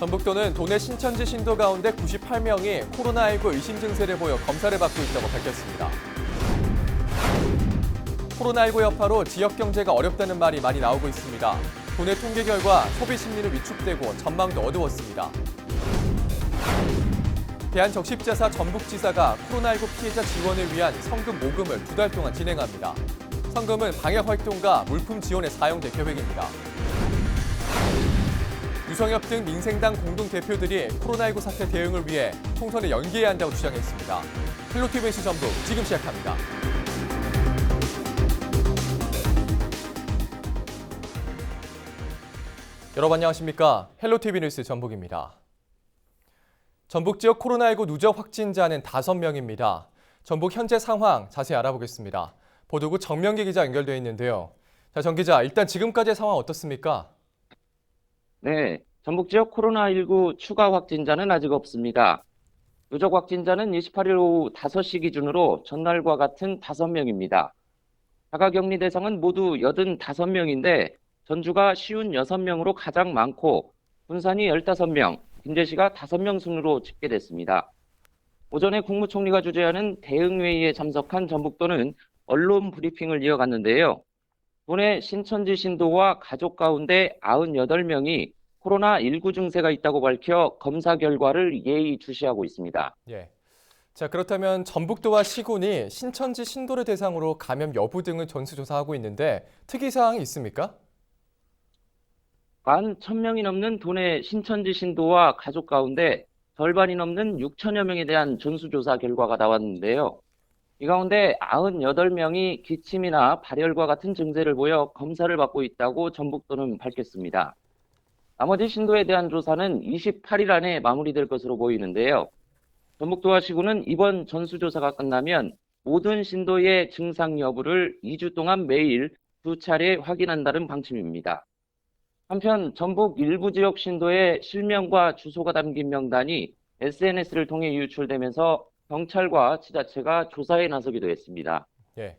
전북도는 도내 신천지 신도 가운데 98명이 코로나19 의심 증세를 보여 검사를 받고 있다고 밝혔습니다. 코로나19 여파로 지역 경제가 어렵다는 말이 많이 나오고 있습니다. 도내 통계 결과 소비 심리는 위축되고 전망도 어두웠습니다. 대한적십자사 전북지사가 코로나19 피해자 지원을 위한 성금 모금을 2달 동안 진행합니다. 성금은 방역 활동과 물품 지원에 사용될 계획입니다. 유성엽 등 민생당 공동대표들이 코로나19 사태 대응을 위해 총선을 연기해야 한다고 주장했습니다. 헬로티비 뉴스 전북 지금 시작합니다. 여러분 안녕하십니까? 헬로티비 뉴스 전북입니다. 전북 지역 코로나19 누적 확진자는 5명입니다. 전북 현재 상황 자세히 알아보겠습니다. 보도국 정명기 기자 연결되어 있는데요. 자, 정 기자, 일단 지금까지의 상황 어떻습니까? 네, 전북 지역 코로나19 추가 확진자는 아직 없습니다. 누적 확진자는 28일 오후 5시 기준으로 전날과 같은 5명입니다. 자가격리 대상은 모두 85명인데 전주가 56명으로 가장 많고 군산이 15명, 김제시가 5명 순으로 집계됐습니다. 오전에 국무총리가 주재하는 대응회의에 참석한 전북도는 언론 브리핑을 이어갔는데요. 도내 신천지 신도와 가족 가운데 98명이 코로나19 증세가 있다고 밝혀 검사 결과를 예의주시하고 있습니다. 예. 자, 그렇다면 전북도와 시군이 신천지 신도를 대상으로 감염 여부 등을 전수조사하고 있는데 특이사항이 있습니까? 만 1,000명이 넘는 도내 신천지 신도와 가족 가운데 절반이 넘는 6천여 명에 대한 전수조사 결과가 나왔는데요. 이 가운데 98명이 기침이나 발열과 같은 증세를 보여 검사를 받고 있다고 전북도는 밝혔습니다. 나머지 신도에 대한 조사는 28일 안에 마무리될 것으로 보이는데요. 전북도와 시군은 이번 전수조사가 끝나면 모든 신도의 증상 여부를 2주 동안 매일 2차례 확인한다는 방침입니다. 한편 전북 일부 지역 신도의 실명과 주소가 담긴 명단이 SNS를 통해 유출되면서 경찰과 지자체가 조사에 나서기도 했습니다. 예.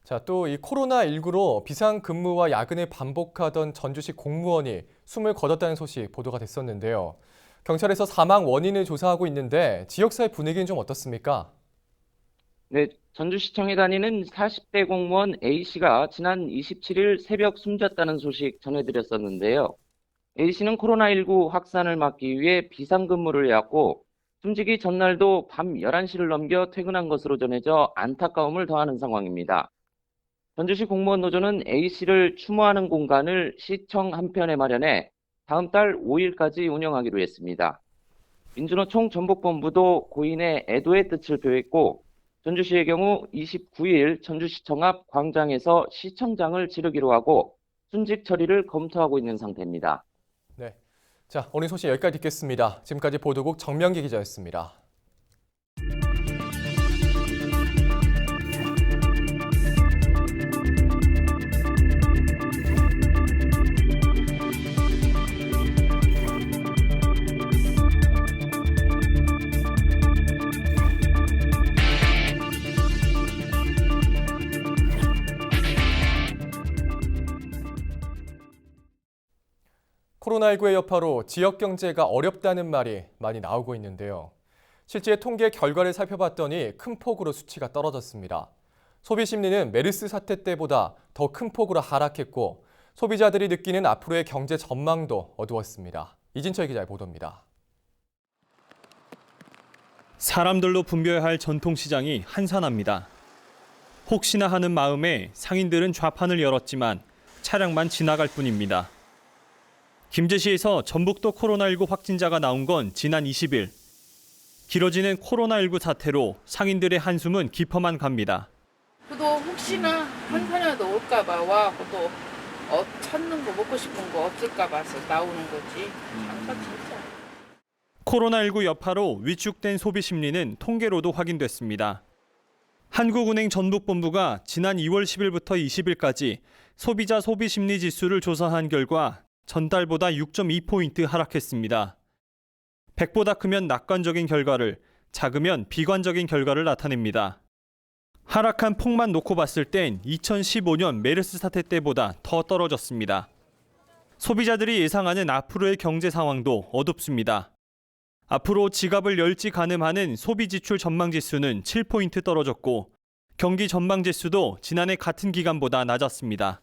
자, 또 이 코로나19로 비상근무와 야근을 반복하던 전주시 공무원이 숨을 거뒀다는 소식 보도가 됐었는데요. 경찰에서 사망 원인을 조사하고 있는데 지역사회 분위기는 좀 어떻습니까? 네, 전주시청에 다니는 40대 공무원 A씨가 지난 27일 새벽 숨졌다는 소식 전해드렸었는데요. A씨는 코로나19 확산을 막기 위해 비상근무를 해왔고 숨지기 전날도 밤 11시를 넘겨 퇴근한 것으로 전해져 안타까움을 더하는 상황입니다. 전주시 공무원 노조는 A씨를 추모하는 공간을 시청 한편에 마련해 다음 달 5일까지 운영하기로 했습니다. 민주노총 전북본부도 고인의 애도의 뜻을 표했고 전주시의 경우 29일 전주시청 앞 광장에서 시청장을 지르기로 하고 순직 처리를 검토하고 있는 상태입니다. 네. 자, 오늘 소식 여기까지 듣겠습니다. 지금까지 보도국 정명기 기자였습니다. 코로나19의 여파로 지역 경제가 어렵다는 말이 많이 나오고 있는데요. 실제 통계 결과를 살펴봤더니 큰 폭으로 수치가 떨어졌습니다. 소비 심리는 메르스 사태 때보다 더 큰 폭으로 하락했고 소비자들이 느끼는 앞으로의 경제 전망도 어두웠습니다. 이진철 기자의 보도입니다. 사람들로 붐벼야 할 전통시장이 한산합니다. 혹시나 하는 마음에 상인들은 좌판을 열었지만 차량만 지나갈 뿐입니다. 김제시에서 전북도 코로나19 확진자가 나온 건 지난 20일. 길어지는 코로나19 사태로 상인들의 한숨은 깊어만 갑니다. 또 혹시나 한편이라도 올까 봐 와하고 또 찾는 거 먹고 싶은 거 없을까 봐서 나오는 거지. 장사 진짜. 코로나19 여파로 위축된 소비 심리는 통계로도 확인됐습니다. 한국은행 전북본부가 지난 2월 10일부터 20일까지 소비자 소비 심리 지수를 조사한 결과 전달보다 6.2포인트 하락했습니다. 100보다 크면 낙관적인 결과를, 작으면 비관적인 결과를 나타냅니다. 하락한 폭만 놓고 봤을 땐 2015년 메르스 사태 때보다 더 떨어졌습니다. 소비자들이 예상하는 앞으로의 경제 상황도 어둡습니다. 앞으로 지갑을 열지 가늠하는 소비지출 전망지수는 7포인트 떨어졌고 경기 전망지수도 지난해 같은 기간보다 낮았습니다.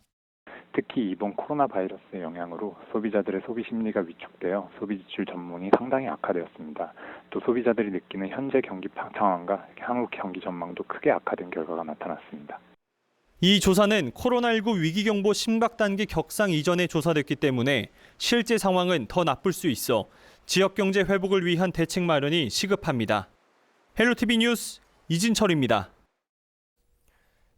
특히 이번 코로나 바이러스의 영향으로 소비자들의 소비 심리가 위축되어 소비지출 전망이 상당히 악화되었습니다. 또 소비자들이 느끼는 현재 경기 상황과 향후 경기 전망도 크게 악화된 결과가 나타났습니다. 이 조사는 코로나19 위기경보 심각 단계 격상 이전에 조사됐기 때문에 실제 상황은 더 나쁠 수 있어 지역경제 회복을 위한 대책 마련이 시급합니다. 헬로티비 뉴스 이진철입니다.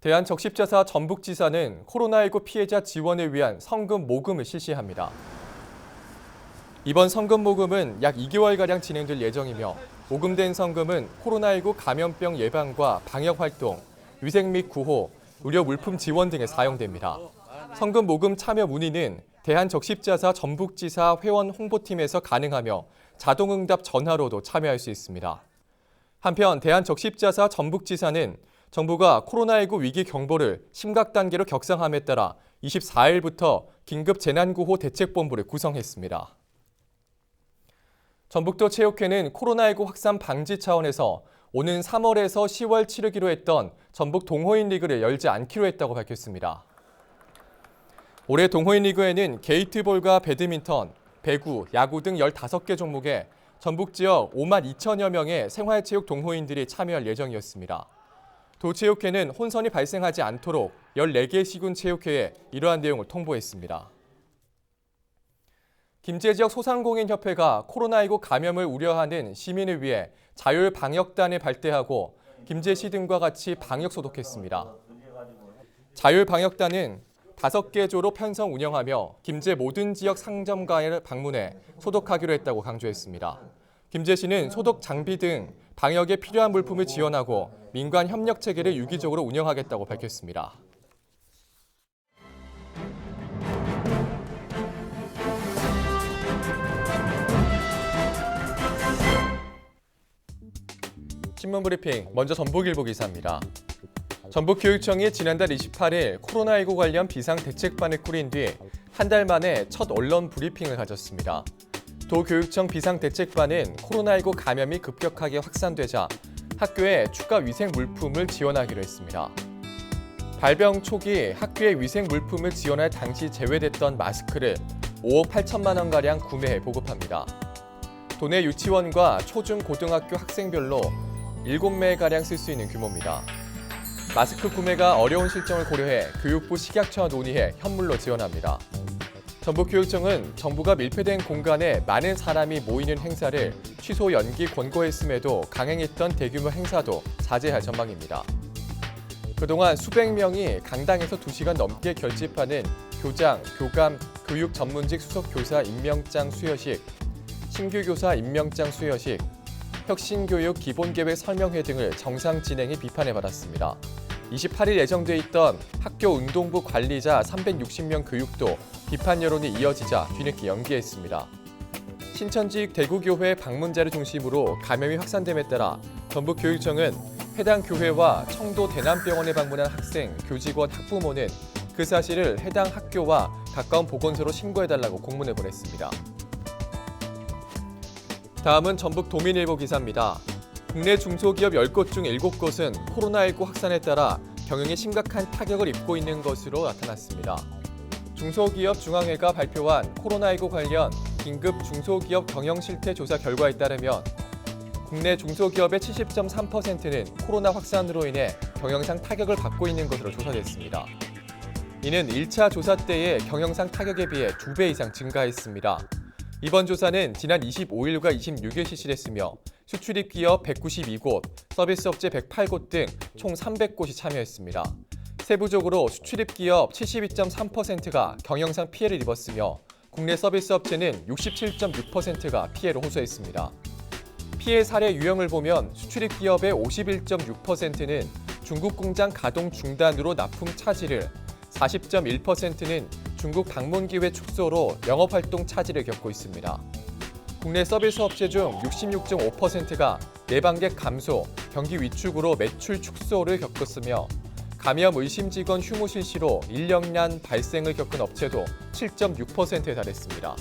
대한적십자사 전북지사는 코로나19 피해자 지원을 위한 성금 모금을 실시합니다. 이번 성금 모금은 약 2개월가량 진행될 예정이며 모금된 성금은 코로나19 감염병 예방과 방역활동, 위생 및 구호, 의료 물품 지원 등에 사용됩니다. 성금 모금 참여 문의는 대한적십자사 전북지사 회원 홍보팀에서 가능하며 자동응답 전화로도 참여할 수 있습니다. 한편 대한적십자사 전북지사는 정부가 코로나19 위기 경보를 심각 단계로 격상함에 따라 24일부터 긴급 재난구호 대책본부를 구성했습니다. 전북도 체육회는 코로나19 확산 방지 차원에서 오는 3월에서 10월 치르기로 했던 전북 동호인 리그를 열지 않기로 했다고 밝혔습니다. 올해 동호인 리그에는 게이트볼과 배드민턴, 배구, 야구 등 15개 종목에 전북 지역 5만 2천여 명의 생활체육 동호인들이 참여할 예정이었습니다. 도체육회는 혼선이 발생하지 않도록 14개 시군 체육회에 이러한 내용을 통보했습니다. 김제 지역 소상공인협회가 코로나19 감염을 우려하는 시민을 위해 자율 방역단을 발대하고 김제시 등과 같이 방역 소독했습니다. 자율 방역단은 5개 조로 편성 운영하며 김제 모든 지역 상점가를 방문해 소독하기로 했다고 강조했습니다. 김제시는 소독 장비 등 방역에 필요한 물품을 지원하고 민관 협력 체계를 유기적으로 운영하겠다고 밝혔습니다. 신문 브리핑, 먼저 전북일보 기사입니다. 전북교육청이 지난달 28일 코로나19 관련 비상대책반을 꾸린 뒤 한 달 만에 첫 언론 브리핑을 가졌습니다. 도교육청 비상대책반은 코로나19 감염이 급격하게 확산되자 학교에 추가 위생 물품을 지원하기로 했습니다. 발병 초기 학교에 위생 물품을 지원할 당시 제외됐던 마스크를 5억 8천만 원가량 구매해 보급합니다. 도내 유치원과 초중 고등학교 학생별로 7매가량 쓸 수 있는 규모입니다. 마스크 구매가 어려운 실정을 고려해 교육부 식약처와 논의해 현물로 지원합니다. 전북교육청은 정부가 밀폐된 공간에 많은 사람이 모이는 행사를 취소 연기 권고했음에도 강행했던 대규모 행사도 자제할 전망입니다. 그동안 수백 명이 강당에서 2시간 넘게 결집하는 교장, 교감, 교육 전문직 수석 교사 임명장 수여식, 신규 교사 임명장 수여식, 혁신교육 기본계획 설명회 등을 정상 진행해 비판을 받았습니다. 28일 예정돼 있던 학교 운동부 관리자 360명 교육도 비판 여론이 이어지자 뒤늦게 연기했습니다. 신천지 대구교회 방문자를 중심으로 감염이 확산됨에 따라 전북교육청은 해당 교회와 청도 대남병원에 방문한 학생, 교직원, 학부모는 그 사실을 해당 학교와 가까운 보건소로 신고해달라고 공문을 보냈습니다. 다음은 전북 도민일보 기사입니다. 국내 중소기업 10곳 중 7곳은 코로나19 확산에 따라 경영에 심각한 타격을 입고 있는 것으로 나타났습니다. 중소기업 중앙회가 발표한 코로나19 관련 긴급 중소기업 경영 실태 조사 결과에 따르면 국내 중소기업의 70.3%는 코로나 확산으로 인해 경영상 타격을 받고 있는 것으로 조사됐습니다. 이는 1차 조사 때의 경영상 타격에 비해 2배 이상 증가했습니다. 이번 조사는 지난 25일과 26일 실시됐으며 수출입 기업 192곳, 서비스업체 108곳 등 총 300곳이 참여했습니다. 세부적으로 수출입 기업 72.3%가 경영상 피해를 입었으며 국내 서비스업체는 67.6%가 피해를 호소했습니다. 피해 사례 유형을 보면 수출입 기업의 51.6%는 중국 공장 가동 중단으로 납품 차질을, 40.1%는 중국 방문 기회 축소로 영업활동 차질을 겪고 있습니다. 국내 서비스 업체 중 66.5%가 내방객 감소, 경기 위축으로 매출 축소를 겪었으며 감염 의심 직원 휴무 실시로 인력난 발생을 겪은 업체도 7.6%에 달했습니다.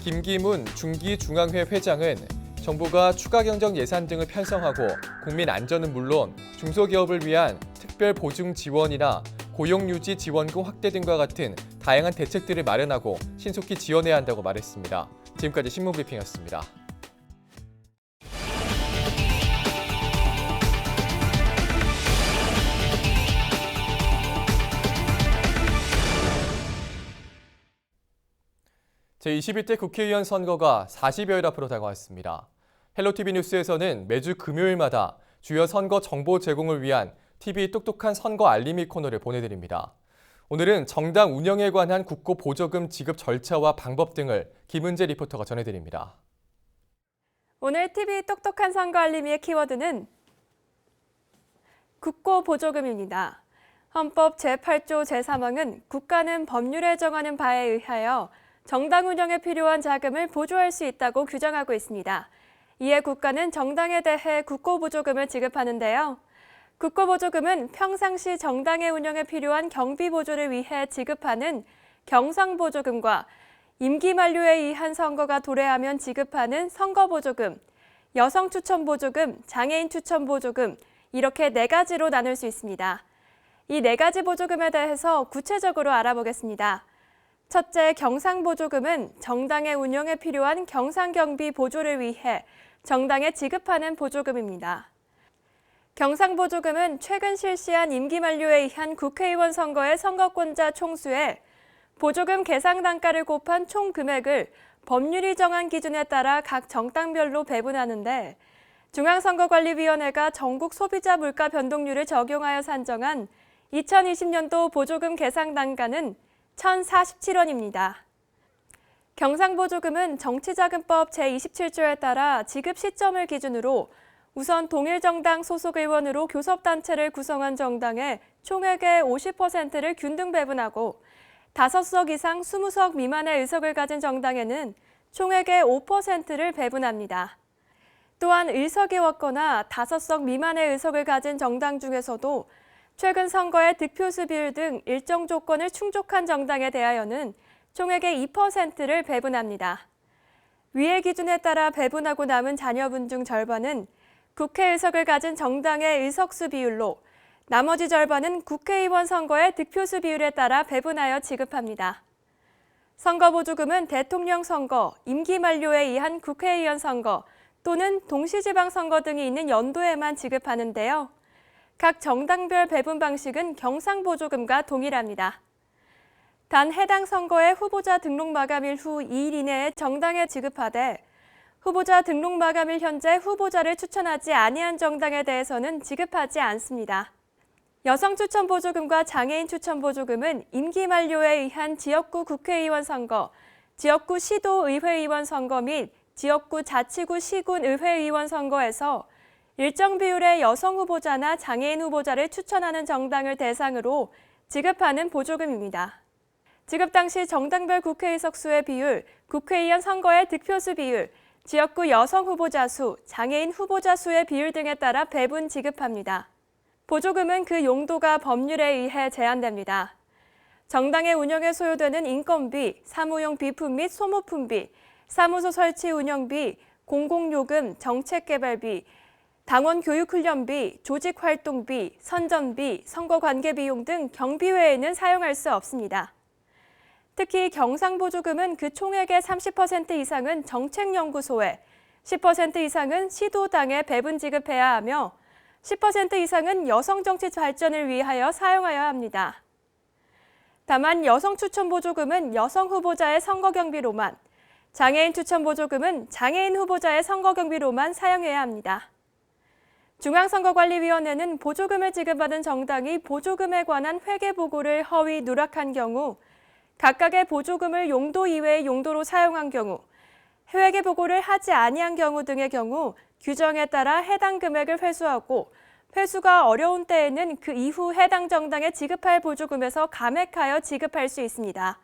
김기문 중기중앙회 회장은 정부가 추가 경정 예산 등을 편성하고 국민 안전은 물론 중소기업을 위한 특별 보증 지원이나 고용유지 지원금 확대 등과 같은 다양한 대책들을 마련하고 신속히 지원해야 한다고 말했습니다. 지금까지 신문브리핑이었습니다. 제21대 국회의원 선거가 40여일 앞으로 다가왔습니다. 헬로티비 뉴스에서는 매주 금요일마다 주요 선거 정보 제공을 위한 TV 똑똑한 선거 알림이 코너를 보내드립니다. 오늘은 정당 운영에 관한 국고 보조금 지급 절차와 방법 등을 김은재 리포터가 전해드립니다. 오늘 TV 똑똑한 선거 알림이의 키워드는 국고 보조금입니다. 헌법 제8조 제3항은 국가는 법률에 정하는 바에 의하여 정당 운영에 필요한 자금을 보조할 수 있다고 규정하고 있습니다. 이에 국가는 정당에 대해 국고 보조금을 지급하는데요. 국고 보조금은 평상시 정당의 운영에 필요한 경비 보조를 위해 지급하는 경상 보조금과 임기 만료에 의한 선거가 도래하면 지급하는 선거 보조금, 여성 추천 보조금, 장애인 추천 보조금 이렇게 4가지로 나눌 수 있습니다. 이 4가지 보조금에 대해서 구체적으로 알아보겠습니다. 첫째, 경상보조금은 정당의 운영에 필요한 경상경비 보조를 위해 정당에 지급하는 보조금입니다. 경상보조금은 최근 실시한 임기 만료에 의한 국회의원 선거의 선거권자 총수에 보조금 계상 단가를 곱한 총 금액을 법률이 정한 기준에 따라 각 정당별로 배분하는데 중앙선거관리위원회가 전국 소비자 물가 변동률을 적용하여 산정한 2020년도 보조금 계상 단가는 1,047원입니다. 경상보조금은 정치자금법 제27조에 따라 지급 시점을 기준으로 우선 동일정당 소속 의원으로 교섭단체를 구성한 정당의 총액의 50%를 균등 배분하고 5석 이상 20석 미만의 의석을 가진 정당에는 총액의 5%를 배분합니다. 또한 의석이 없거나 5석 미만의 의석을 가진 정당 중에서도 최근 선거의 득표수 비율 등 일정 조건을 충족한 정당에 대하여는 총액의 2%를 배분합니다. 위의 기준에 따라 배분하고 남은 자녀분 중 절반은 국회의석을 가진 정당의 의석수 비율로 나머지 절반은 국회의원 선거의 득표수 비율에 따라 배분하여 지급합니다. 선거보조금은 대통령 선거, 임기 만료에 의한 국회의원 선거 또는 동시지방선거 등이 있는 연도에만 지급하는데요. 각 정당별 배분 방식은 경상보조금과 동일합니다. 단 해당 선거의 후보자 등록 마감일 후 2일 이내에 정당에 지급하되 후보자 등록 마감일 현재 후보자를 추천하지 아니한 정당에 대해서는 지급하지 않습니다. 여성 추천 보조금과 장애인 추천 보조금은 임기 만료에 의한 지역구 국회의원 선거, 지역구 시도의회의원 선거 및 지역구 자치구 시군 의회의원 선거에서 일정 비율의 여성 후보자나 장애인 후보자를 추천하는 정당을 대상으로 지급하는 보조금입니다. 지급 당시 정당별 국회의석 수의 비율, 국회의원 선거의 득표수 비율, 지역구 여성 후보자 수, 장애인 후보자 수의 비율 등에 따라 배분 지급합니다. 보조금은 그 용도가 법률에 의해 제한됩니다. 정당의 운영에 소요되는 인건비, 사무용 비품 및 소모품비, 사무소 설치 운영비, 공공요금, 정책개발비, 당원 교육훈련비, 조직활동비, 선전비, 선거관계비용 등 경비 외에는 사용할 수 없습니다. 특히 경상보조금은 그 총액의 30% 이상은 정책연구소에, 10% 이상은 시도당에 배분 지급해야 하며 10% 이상은 여성정치 발전을 위하여 사용하여야 합니다. 다만 여성 추천 보조금은 여성 후보자의 선거 경비로만, 장애인 추천 보조금은 장애인 후보자의 선거 경비로만 사용해야 합니다. 중앙선거관리위원회는 보조금을 지급받은 정당이 보조금에 관한 회계 보고를 허위 누락한 경우, 각각의 보조금을 용도 이외의 용도로 사용한 경우, 회계 보고를 하지 아니한 경우 등의 경우 규정에 따라 해당 금액을 회수하고 회수가 어려운 때에는 그 이후 해당 정당에 지급할 보조금에서 감액하여 지급할 수 있습니다.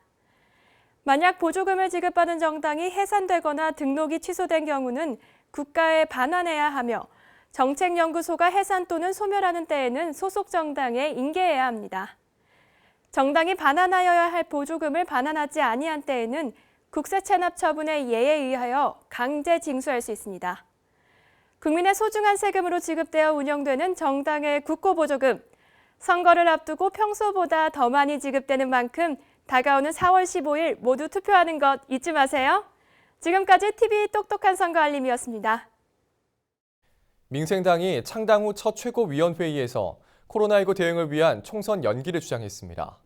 만약 보조금을 지급받은 정당이 해산되거나 등록이 취소된 경우는 국가에 반환해야 하며 정책연구소가 해산 또는 소멸하는 때에는 소속 정당에 인계해야 합니다. 정당이 반환하여야 할 보조금을 반환하지 아니한 때에는 국세 체납 처분의 예에 의하여 강제 징수할 수 있습니다. 국민의 소중한 세금으로 지급되어 운영되는 정당의 국고보조금, 선거를 앞두고 평소보다 더 많이 지급되는 만큼 다가오는 4월 15일 모두 투표하는 것 잊지 마세요. 지금까지 TV 똑똑한 선거 알림이었습니다. 민생당이 창당 후 첫 최고위원회의에서 코로나19 대응을 위한 총선 연기를 주장했습니다.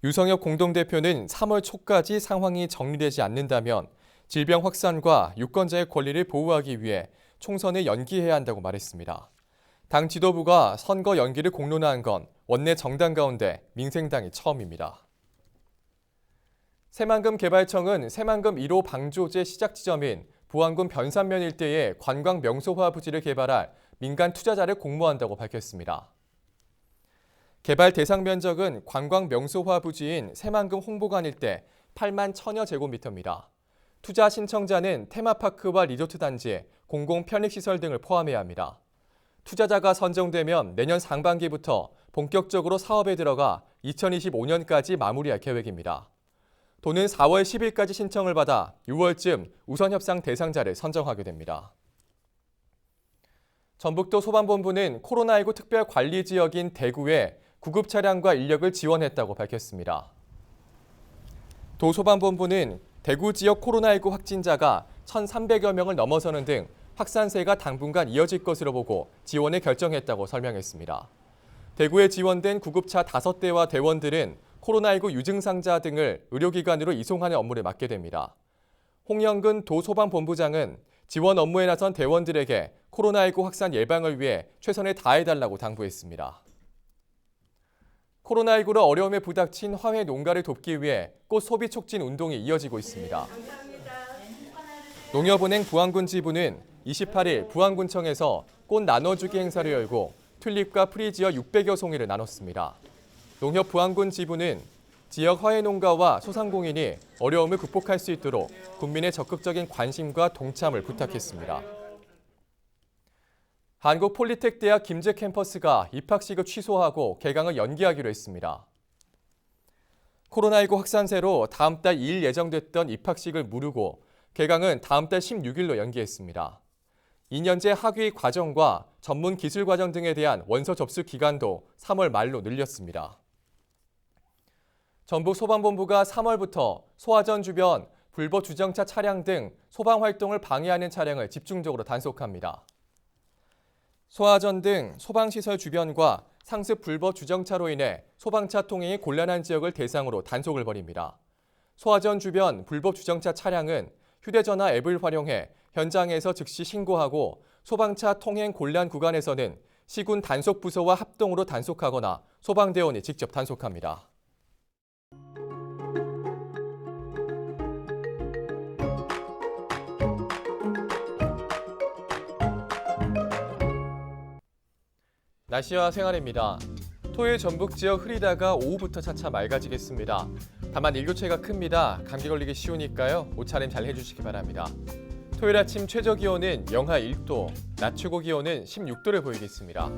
유성엽 공동대표는 3월 초까지 상황이 정리되지 않는다면 질병 확산과 유권자의 권리를 보호하기 위해 총선을 연기해야 한다고 말했습니다. 당 지도부가 선거 연기를 공론화한 건 원내 정당 가운데 민생당이 처음입니다. 새만금개발청은 새만금 1호 방조제 시작 지점인 부안군 변산면 일대에 관광 명소화 부지를 개발할 민간 투자자를 공모한다고 밝혔습니다. 개발 대상 면적은 관광 명소화 부지인 새만금 홍보관 일대 8만 1000여 제곱미터입니다. 투자 신청자는 테마파크와 리조트 단지, 공공 편익시설 등을 포함해야 합니다. 투자자가 선정되면 내년 상반기부터 본격적으로 사업에 들어가 2025년까지 마무리할 계획입니다. 도는 4월 10일까지 신청을 받아 6월쯤 우선 협상 대상자를 선정하게 됩니다. 전북도 소방본부는 코로나19 특별관리지역인 대구에 구급 차량과 인력을 지원했다고 밝혔습니다. 도 소방본부는 대구 지역 코로나19 확진자가 1,300여 명을 넘어서는 등 확산세가 당분간 이어질 것으로 보고 지원을 결정했다고 설명했습니다. 대구에 지원된 구급차 5대와 대원들은 코로나19 유증상자 등을 의료기관으로 이송하는 업무를 맡게 됩니다. 홍영근 도소방본부장은 지원 업무에 나선 대원들에게 코로나19 확산 예방을 위해 최선을 다해달라고 당부했습니다. 코로나19로 어려움에 부닥친 화훼 농가를 돕기 위해 꽃 소비 촉진 운동이 이어지고 있습니다. 농협은행 부안군 지부는 28일 부안군청에서 꽃 나눠주기 행사를 열고 튤립과 프리지어 600여 송이를 나눴습니다. 농협 부안군 지부는 지역 화훼 농가와 소상공인이 어려움을 극복할 수 있도록 국민의 적극적인 관심과 동참을 부탁했습니다. 한국폴리텍대학 김제 캠퍼스가 입학식을 취소하고 개강을 연기하기로 했습니다. 코로나19 확산세로 다음 달 2일 예정됐던 입학식을 미루고 개강은 다음 달 16일로 연기했습니다. 2년제 학위 과정과 전문 기술 과정 등에 대한 원서 접수 기간도 3월 말로 늘렸습니다. 전북 소방본부가 3월부터 소화전 주변 불법 주정차 차량 등 소방 활동을 방해하는 차량을 집중적으로 단속합니다. 소화전 등 소방시설 주변과 상습 불법 주정차로 인해 소방차 통행이 곤란한 지역을 대상으로 단속을 벌입니다. 소화전 주변 불법 주정차 차량은 휴대전화 앱을 활용해 현장에서 즉시 신고하고 소방차 통행 곤란 구간에서는 시군 단속부서와 합동으로 단속하거나 소방대원이 직접 단속합니다. 날씨와 생활입니다. 토요일 전북 지역 흐리다가 오후부터 차차 맑아지겠습니다. 다만 일교차가 큽니다. 감기 걸리기 쉬우니까요. 옷차림 잘 해주시기 바랍니다. 토요일 아침 최저 기온은 영하 1도, 낮 최고 기온은 16도를 보이겠습니다.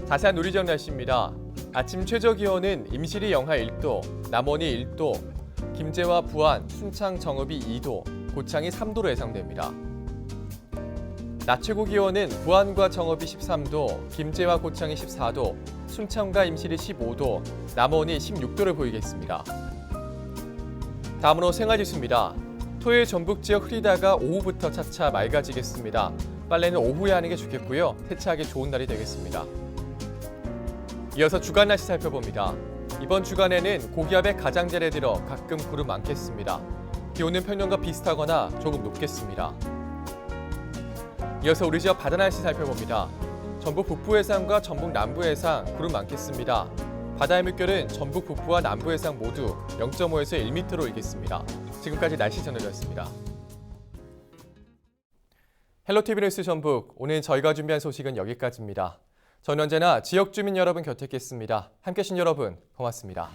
자세한 누리지역 날씨입니다. 아침 최저 기온은 임실이 영하 1도, 남원이 1도, 김제와 부안, 순창, 정읍이 2도, 고창이 3도로 예상됩니다. 낮 최고 기온은 부안과 정읍이 13도, 김제와 고창이 14도, 순창과 임실이 15도, 남원이 16도를 보이겠습니다. 다음으로 생활지수입니다. 토요일 전북 지역 흐리다가 오후부터 차차 맑아지겠습니다. 빨래는 오후에 하는 게 좋겠고요. 세차하기 좋은 날이 되겠습니다. 이어서 주간 날씨 살펴봅니다. 이번 주간에는 고기압의 가장자리에 들어 가끔 구름 많겠습니다. 기온은 평년과 비슷하거나 조금 높겠습니다. 이어서 우리 지역 바다 날씨 살펴봅니다. 전북 북부 해상과 전북 남부 해상 구름 많겠습니다. 바다의 물결은 전북 북부와 남부 해상 모두 0.5에서 1m로 일겠습니다. 지금까지 날씨 전해드렸습니다. 헬로티비 뉴스 전북, 오늘 저희가 준비한 소식은 여기까지입니다. 저는 언제나 지역 주민 여러분 곁에 있겠습니다. 함께해 주신 여러분 고맙습니다.